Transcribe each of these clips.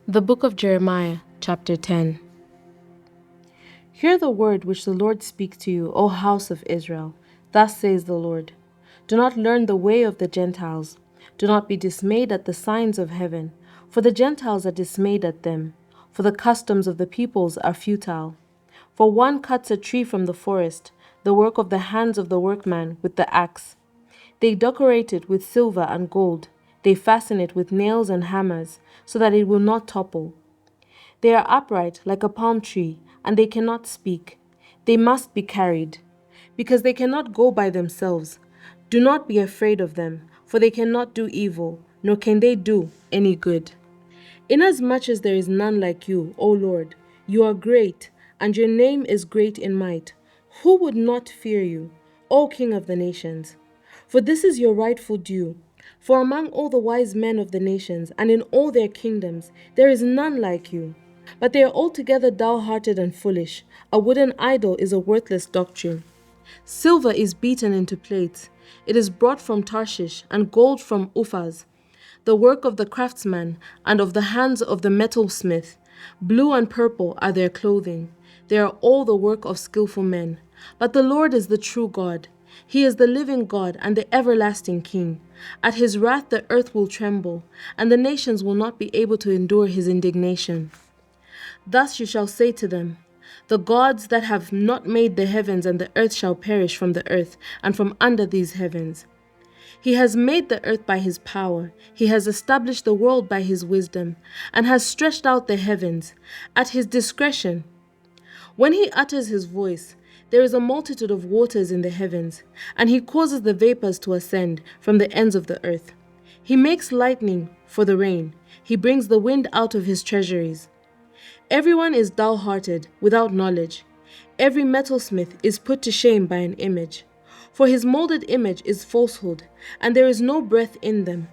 The Book of Jeremiah, chapter 10. Hear the word which the Lord speaks to you, O house of Israel. Thus says the Lord: Do not learn the way of the Gentiles. Do not be dismayed at the signs of heaven, for the Gentiles are dismayed at them. For the customs of the peoples are futile. For one cuts a tree from the forest, the work of the hands of the workman with the axe. They decorate it with silver and gold. They fasten it with nails and hammers, so that it will not topple. They are upright like a palm tree, and they cannot speak. They must be carried, because they cannot go by themselves. Do not be afraid of them, for they cannot do evil, nor can they do any good. Inasmuch as there is none like you, O Lord, you are great, and your name is great in might. Who would not fear you, O King of the nations? For this is your rightful due. For among all the wise men of the nations, and in all their kingdoms, there is none like you. But they are altogether dull-hearted and foolish. A wooden idol is a worthless doctrine. Silver is beaten into plates. It is brought from Tarshish, and gold from Uphaz, the work of the craftsman, and of the hands of the metalsmith. Blue and purple are their clothing. They are all the work of skillful men. But the Lord is the true God. He is the living God and the everlasting King. At his wrath the earth will tremble, and the nations will not be able to endure his indignation. Thus you shall say to them, The gods that have not made the heavens and the earth shall perish from the earth and from under these heavens. He has made the earth by his power. He has established the world by his wisdom, and has stretched out the heavens at his discretion. When he utters his voice, there is a multitude of waters in the heavens, and he causes the vapors to ascend from the ends of the earth. He makes lightning for the rain. He brings the wind out of his treasuries. Everyone is dull-hearted, without knowledge. Every metalsmith is put to shame by an image. For his molded image is falsehood, and there is no breath in them.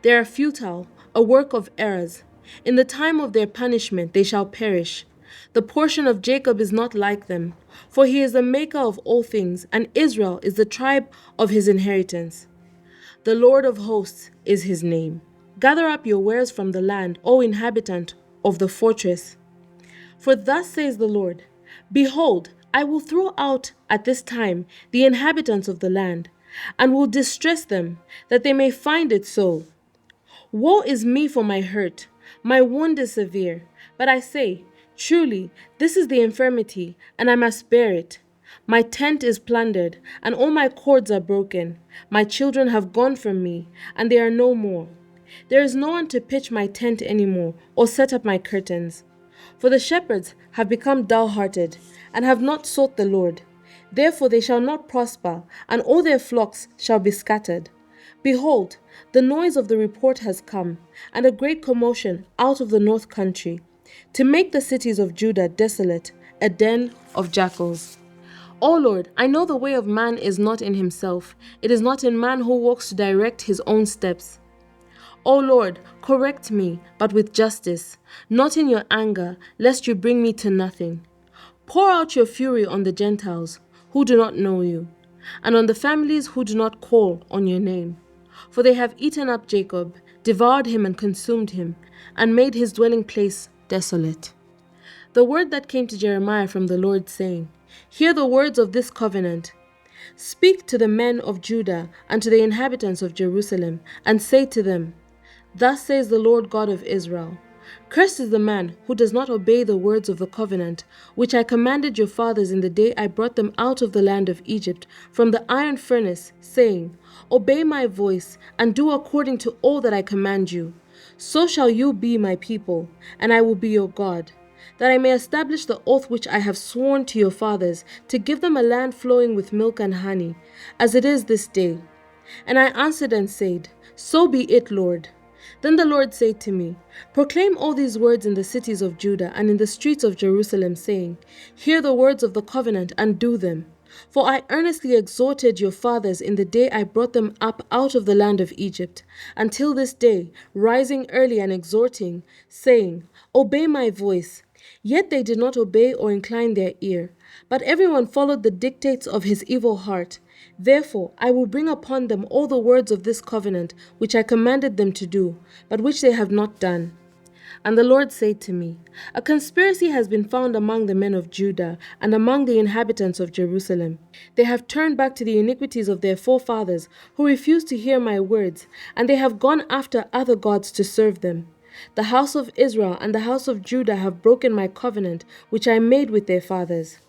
They are futile, a work of errors. In the time of their punishment they shall perish. The portion of Jacob is not like them, for he is the maker of all things, and Israel is the tribe of his inheritance. The Lord of hosts is his name. Gather up your wares from the land, O inhabitant of the fortress. For thus says the Lord, Behold, I will throw out at this time the inhabitants of the land, and will distress them, that they may find it so. Woe is me for my hurt, my wound is severe, but I say, Truly, this is the infirmity, and I must bear it. My tent is plundered, and all my cords are broken. My children have gone from me, and they are no more. There is no one to pitch my tent any more, or set up my curtains. For the shepherds have become dull-hearted, and have not sought the Lord. Therefore they shall not prosper, and all their flocks shall be scattered. Behold, the noise of the report has come, and a great commotion out of the north country, to make the cities of Judah desolate, a den of jackals. O Lord, I know the way of man is not in himself. It is not in man who walks to direct his own steps. O Lord, correct me, but with justice, not in your anger, lest you bring me to nothing. Pour out your fury on the Gentiles, who do not know you, and on the families who do not call on your name. For they have eaten up Jacob, devoured him and consumed him, and made his dwelling place desolate. The word that came to Jeremiah from the Lord, saying, Hear the words of this covenant. Speak to the men of Judah and to the inhabitants of Jerusalem, and say to them, Thus says the Lord God of Israel, Cursed is the man who does not obey the words of the covenant, which I commanded your fathers in the day I brought them out of the land of Egypt, from the iron furnace, saying, Obey my voice, and do according to all that I command you. So shall you be my people, and I will be your God, that I may establish the oath which I have sworn to your fathers, to give them a land flowing with milk and honey, as it is this day. And I answered and said, So be it, Lord. Then the Lord said to me, Proclaim all these words in the cities of Judah and in the streets of Jerusalem, saying, Hear the words of the covenant and do them. For I earnestly exhorted your fathers in the day I brought them up out of the land of Egypt, until this day, rising early and exhorting, saying, Obey my voice. Yet they did not obey or incline their ear, but everyone followed the dictates of his evil heart. Therefore I will bring upon them all the words of this covenant which I commanded them to do, but which they have not done. And the Lord said to me, A conspiracy has been found among the men of Judah and among the inhabitants of Jerusalem. They have turned back to the iniquities of their forefathers, who refused to hear my words, and they have gone after other gods to serve them. The house of Israel and the house of Judah have broken my covenant, which I made with their fathers.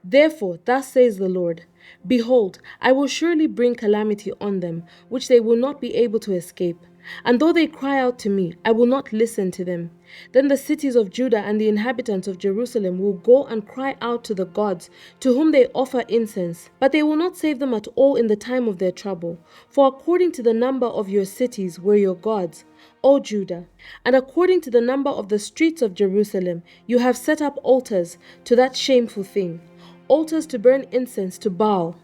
Therefore, thus says the Lord, Behold, I will surely bring calamity on them, which they will not be able to escape. And though they cry out to me, I will not listen to them. Then the cities of Judah and the inhabitants of Jerusalem will go and cry out to the gods, to whom they offer incense. But they will not save them at all in the time of their trouble. For according to the number of your cities were your gods, O Judah, and according to the number of the streets of Jerusalem, you have set up altars to that shameful thing, altars to burn incense to Baal.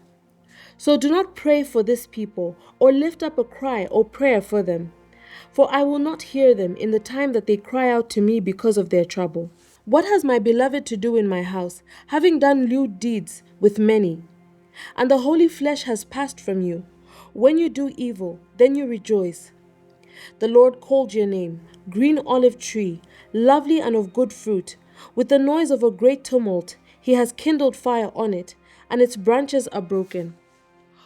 So do not pray for this people, or lift up a cry or prayer for them, for I will not hear them in the time that they cry out to me because of their trouble. What has my beloved to do in my house, having done lewd deeds with many? And the holy flesh has passed from you. When you do evil, then you rejoice. The Lord called your name, green olive tree, lovely and of good fruit. With the noise of a great tumult, he has kindled fire on it, and its branches are broken.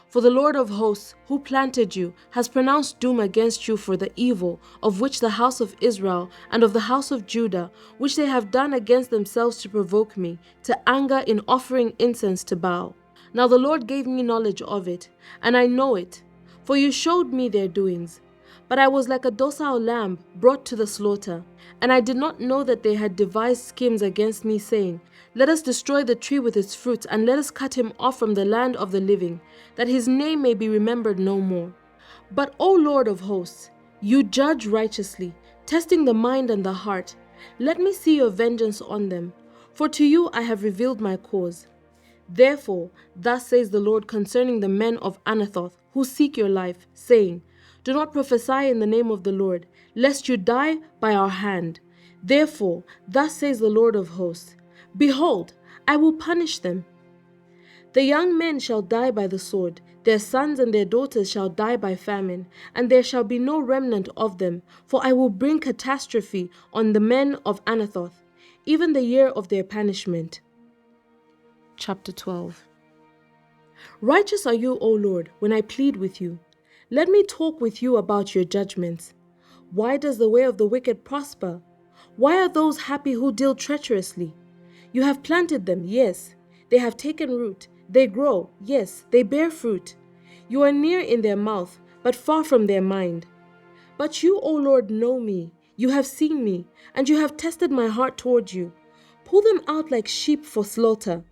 For the Lord of hosts, who planted you, has pronounced doom against you for the evil of which the house of Israel and of the house of Judah, which they have done against themselves to provoke me, to anger in offering incense to Baal. Now the Lord gave me knowledge of it, and I know it, for you showed me their doings. But I was like a docile lamb brought to the slaughter, and I did not know that they had devised schemes against me, saying, Let us destroy the tree with its fruits, and let us cut him off from the land of the living, that his name may be remembered no more. But, O Lord of hosts, you judge righteously, testing the mind and the heart. Let me see your vengeance on them, for to you I have revealed my cause. Therefore, thus says the Lord concerning the men of Anathoth, who seek your life, saying, Do not prophesy in the name of the Lord, lest you die by our hand. Therefore, thus says the Lord of hosts, Behold, I will punish them. The young men shall die by the sword, their sons and their daughters shall die by famine, and there shall be no remnant of them, for I will bring catastrophe on the men of Anathoth, even the year of their punishment. Chapter 12. Righteous are you, O Lord, when I plead with you. Let me talk with you about your judgments. Why does the way of the wicked prosper? Why are those happy who deal treacherously? You have planted them, yes, they have taken root. They grow, yes, they bear fruit. You are near in their mouth, but far from their mind. But you, O Lord, know me. You have seen me, and you have tested my heart toward you. Pull them out like sheep for slaughter,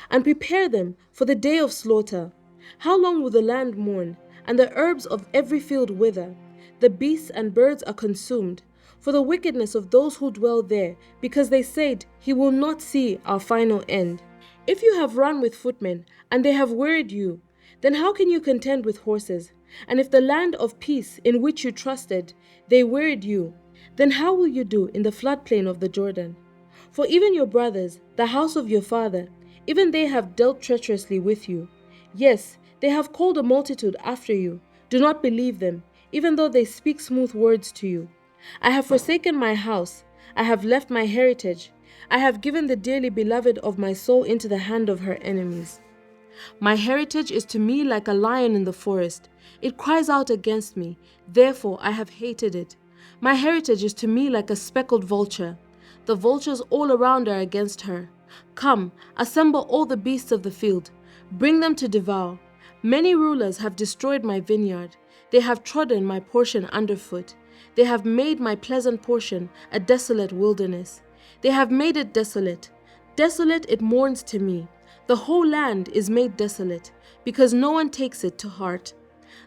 and prepare them for the day of slaughter. How long will the land mourn, and the herbs of every field wither? The beasts and birds are consumed, for the wickedness of those who dwell there, because they said, He will not see our final end. If you have run with footmen, and they have wearied you, then how can you contend with horses? And if the land of peace in which you trusted, they wearied you, then how will you do in the floodplain of the Jordan? For even your brothers, the house of your father, even they have dealt treacherously with you. Yes, they have called a multitude after you. Do not believe them, even though they speak smooth words to you. I have forsaken my house. I have left my heritage. I have given the dearly beloved of my soul into the hand of her enemies. My heritage is to me like a lion in the forest. It cries out against me. Therefore I have hated it. My heritage is to me like a speckled vulture. The vultures all around are against her. Come, assemble all the beasts of the field. Bring them to devour. Many rulers have destroyed my vineyard. They have trodden my portion underfoot. They have made my pleasant portion a desolate wilderness. They have made it desolate. Desolate it mourns to me. The whole land is made desolate, because no one takes it to heart.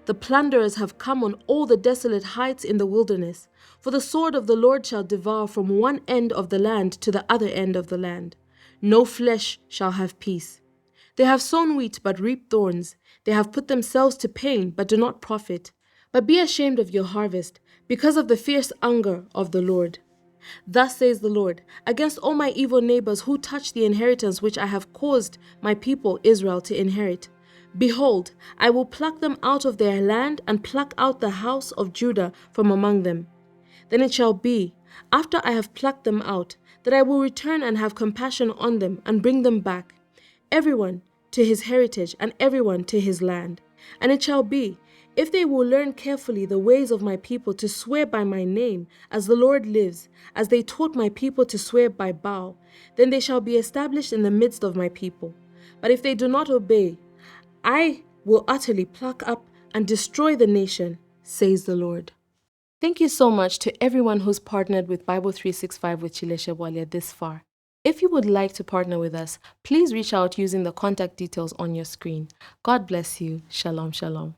The plunderers have come on all the desolate heights in the wilderness, for the sword of the Lord shall devour from one end of the land to the other end of the land. No flesh shall have peace. They have sown wheat but reap thorns. They have put themselves to pain but do not profit. But be ashamed of your harvest, because of the fierce anger of the Lord. Thus says the Lord, against all my evil neighbors who touch the inheritance which I have caused my people Israel to inherit. Behold, I will pluck them out of their land and pluck out the house of Judah from among them. Then it shall be, after I have plucked them out, that I will return and have compassion on them and bring them back, everyone to his heritage and everyone to his land. And it shall be, if they will learn carefully the ways of my people to swear by my name, as the Lord lives, as they taught my people to swear by Baal, then they shall be established in the midst of my people. But if they do not obey, I will utterly pluck up and destroy the nation, says the Lord. Thank you so much to everyone who's partnered with Bible 365 with Chileshe Bwalya this far. If you would like to partner with us, please reach out using the contact details on your screen. God bless you. Shalom, shalom.